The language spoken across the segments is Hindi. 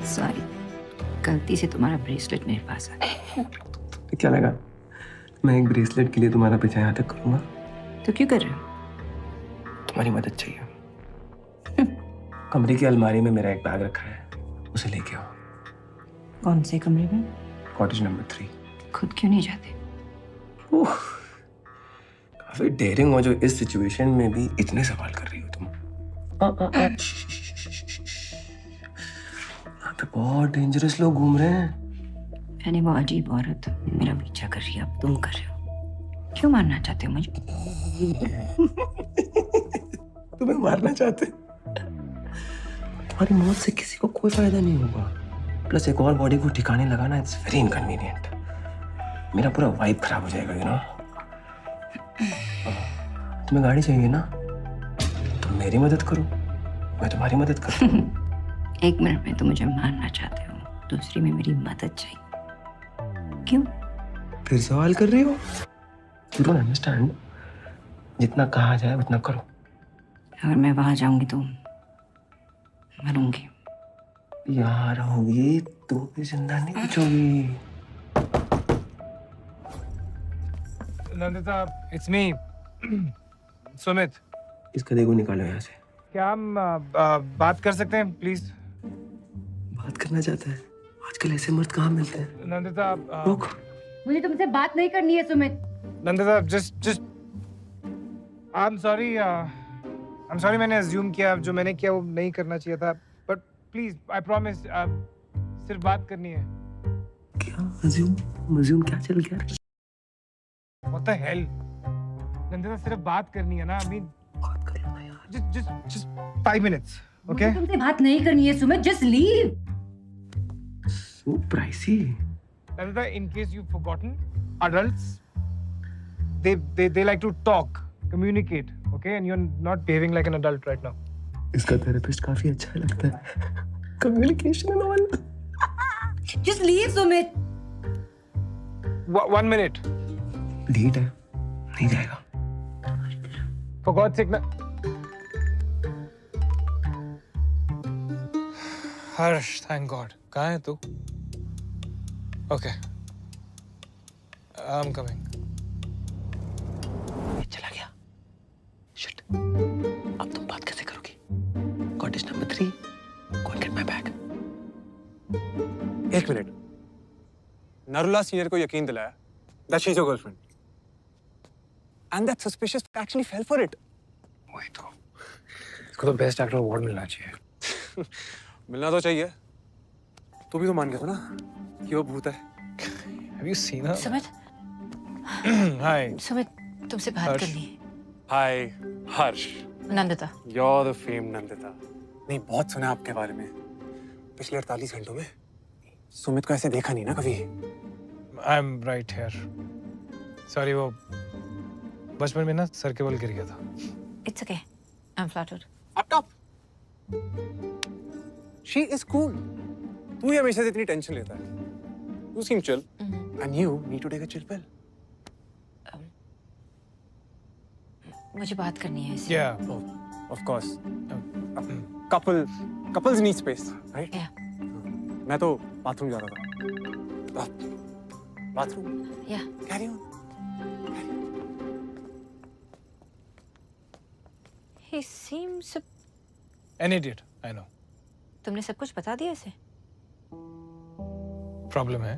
सॉरी, गलती से तुम्हारा ब्रेसलेट मेरे पास आ गया। क्या लगा मैं एक ब्रेसलेट के लिए तुम्हारा पीछा यहाँ तक करूंगा? तो क्यों कर रहे हो? तुम्हारी मदद चाहिए। कमरे की अलमारी में मेरा एक बैग रखा है, उसे लेके आओ। कौन से कमरे में? Cottage number 3। खुद क्यों नहीं जाते? काफी डेयरिंग हो जो इस सिचुएशन में भी इतने सवाल कर रही हो तुम। यहाँ पे बहुत डेंजरस लोग घूम रहे हैं। यानी वो अजीब औरत मेरा पीछा कर रही है, अब तुम कर रहे हो। क्यों मारना चाहते हो मुझे? तुम्हें मारना चाहते? तुम्हारी मौत से किसी को कोई फायदा नहीं होगा। प्लस एक और बॉडी को ठिकाने लगाना इट्स वेरी इनकन्वीनियंट। मेरा पूरा वाइब खराब हो जाएगा यू नो। तुम्हें गाड़ी चाहिए ना, तुम मेरी मदद करो, मैं तुम्हारी मदद करूँ। एक मिनट में तो मुझे मारना चाहते हो, दूसरी में मेरी मदद चाहिए। क्यों? फिर सवाल कर रही हो? You don't understand. जितना कहा जाए उतना करो। अगर मैं वहां जाऊंगी तो मरूंगी। यार होगी तो भी जिंदा नहीं बचोगी। Nandita, it's me, Sumit. इस गधे को निकालो यहाँ से। क्या हम बात कर सकते हैं प्लीज? बात करना चाहता है? आजकल ऐसे मर्द कहाँ मिलते हैं? नंदिता, रुक। मुझे तुमसे बात नहीं करनी है Sumit. Nandita, just I'm sorry मैंने assume किया, जो मैंने किया वो नहीं करना चाहिए था, but please I promise सिर्फ बात करनी है। क्या मज़ूम क्या चल गया? What the hell? नंदिता, सिर्फ बात करनी है ना, I mean बात कर लो ना यार। just 5 minutes, okay? मुझे तुमसे बात नहीं करनी है Sumit, just leave. So pricey. Nandita, in case you've forgotten, adults, they like to talk, communicate, okay? And you're not behaving like an adult right now. इसका थेरेपिस्ट काफी अच्छा लगता है। Communication and all. Just leave Sumit. 1 minute. Lead है, नहीं जाएगा। For God's sake, Harsh, thank God. कहाँ है तू? Okay. I'm coming. चला गया। Shit. अब तुम बात कैसे करोगी? Cottage number 3. Go and get my bag. एक मिनट। नरुला सीनियर को यकीन दिलाया that she's your girlfriend. And that suspicious actually fell for it. वही तो। इसको तो बेस्ट एक्टर अवार्ड मिलना चाहिए। मिलना तो चाहिए। तू भी तो मान गया था ना कि वो भूत है। Have you seen her? Sumit, Hi. Sumit, तुमसे बात हर्ष। करनी है। Hi, Harsh. Nandita, You're the famed Nandita. नहीं, बहुत सुना आपके बारे में। पिछले 48 घंटों में सुमित को ऐसे देखा नहीं ना कभी। I'm right here. Sorry, वो बचपन में ना सर के बल गिर गया था। it's okay. I'm flattered. Up top. She is cool. तू ही हमेशा से इतनी टेंशन लेता है। You seem chill. And you need to take a chill pill. मुझे बात करनी है इससे। Yeah. Oh, of course. Couples need space, right? Yeah. मैं तो बाथरूम जा रहा था। Bathroom? Yeah. Carry on. He seems. An idiot, I know. तुमने सब कुछ बता दिया इसे? प्रॉब्लम है।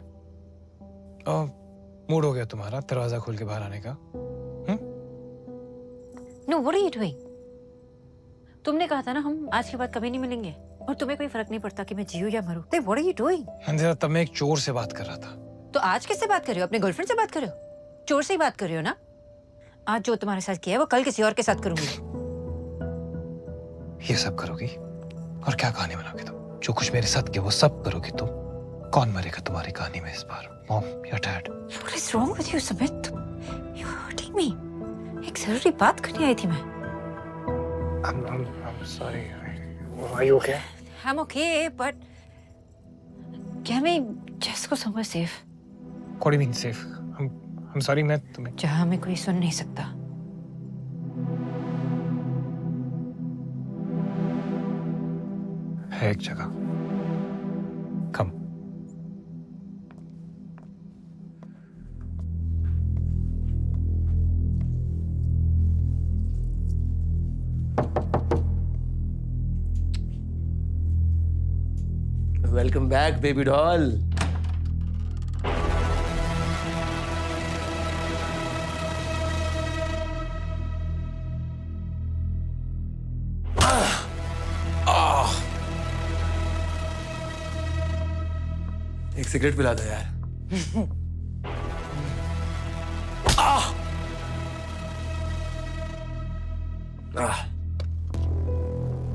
मूड हो गया तुम्हारा दरवाजा खोल के बाहर आने का। No, what are you doing? तुमने कहा था ना हम आज के बाद कभी नहीं मिलेंगे और तुम्हें कोई फर्क नहीं पड़ता कि मैं जीऊं या मरूं। Then what are you doing? अंधेरा, तब मैं एक चोर से बात कर रहा था। तो आज किससे बात कर रहे हो? अपने गर्लफ्रेंड से बात कर रहे हो? चोर से ही बात कर रहे हो ना? आज जो तुम्हारे साथ किया है वो कल किसी और के साथ करूंगी। ये सब करोगी? और क्या कहानी बनाओगे तुम? जो कुछ मेरे साथ किया वो सब करोगी तुम? कौन मरेगा तुम्हारी कहानी में इस बार? Mom, you're dead. What is wrong with you, Sumit? You're hurting me. एक जरूरी बात करने आई थी मैं। I'm sorry. Are you okay? I'm okay, but क्या मैं जैस को समझ safe? What do you mean safe? I'm sorry, मैं तुम्हें जहाँ में कोई सुन नहीं सकता। है एक जगह वेलकम बैक बेबी डॉल। एक सिगरेट पिला दो यार।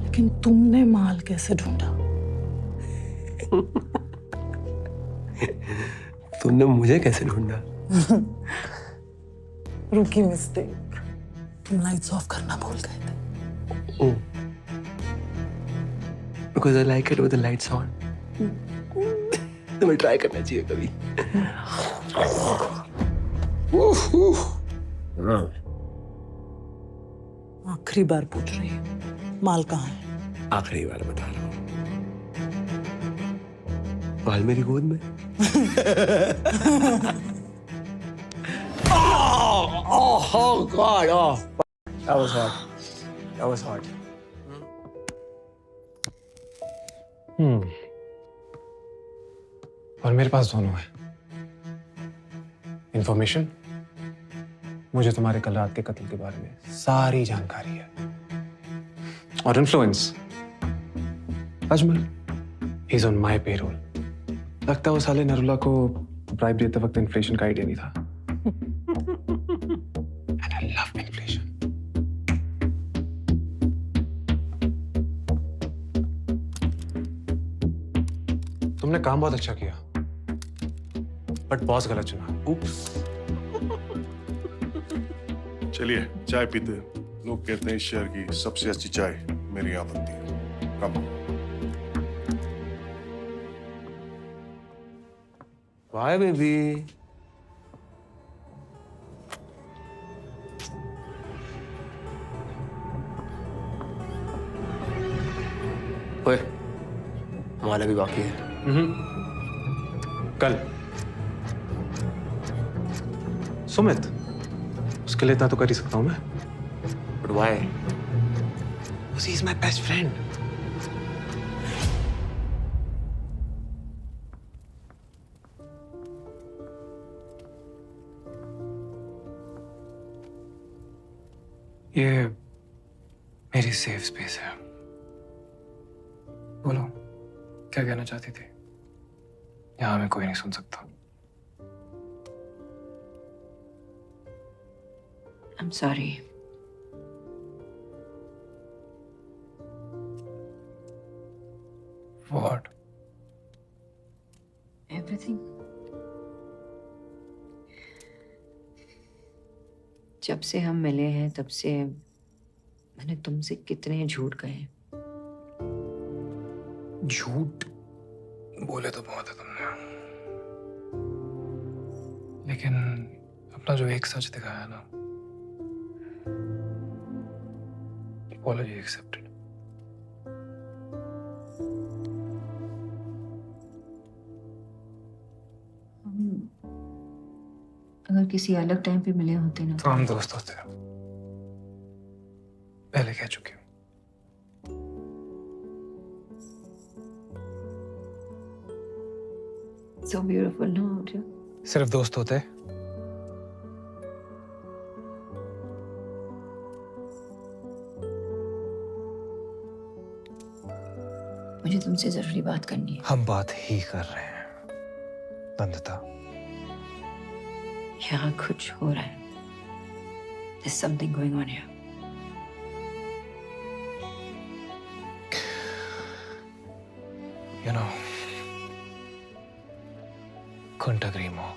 लेकिन तुमने माल कैसे ढूंढा? तुमने मुझे कैसे ढूंढा? रुकी मिस्टेक, तुम लाइट्स ऑफ करना भूल गए थे। Because I like it with the lights on. तुम्हें ट्राई करना चाहिए कभी। आखिरी बार पूछ रही हूँ, माल कहाँ है? आखिरी बार बता रहा हूँ, माल मेरी गोद में। Oh God! Oh, that was hot. That was hot. और मेरे पास दोनों है। इंफॉर्मेशन, मुझे तुम्हारे कल रात के कत्ल के बारे में सारी जानकारी है। और influence, Ajmal, he is on my payroll. लगता है वो साले नरुला को ब्राइब देते वक्त इन्फ्लेशन का आइडिया नहीं था। And I love inflation. तुमने काम बहुत अच्छा किया, बट बॉस गलत चुना। उप्स। चलिए चाय पीते हैं। लोग कहते हैं इस शहर की सबसे अच्छी चाय मेरी यहाँ बनती है। कम। Bye, baby. ओए, माल अभी बाकी है। कल सुमित, उसके लिए इतना तो कर ही सकता हूं मैं। But why? Because he's my best friend. ये मेरी सेफ स्पेस है। बोलो, क्या कहना चाहती थी? यहाँ में कोई नहीं सुन सकता। I'm sorry. What? Everything. जब से हम मिले हैं तब से मैंने तुमसे कितने झूठ कहे। झूठ बोले तो बहुत है तुमने, लेकिन अपना जो एक सच दिखाया ना, apology accepted. अगर किसी अलग टाइम पे मिले होते ना तो हम दोस्त होते हैं। पहले कह चुकी हूँ। So beautiful, no? सिर्फ दोस्त होते। मुझे तुमसे जरूरी बात करनी है। हम बात ही कर रहे हैं नंदिता। यहाँ कुछ हो रहा है। There's something going on here. You know, couldn't agree more.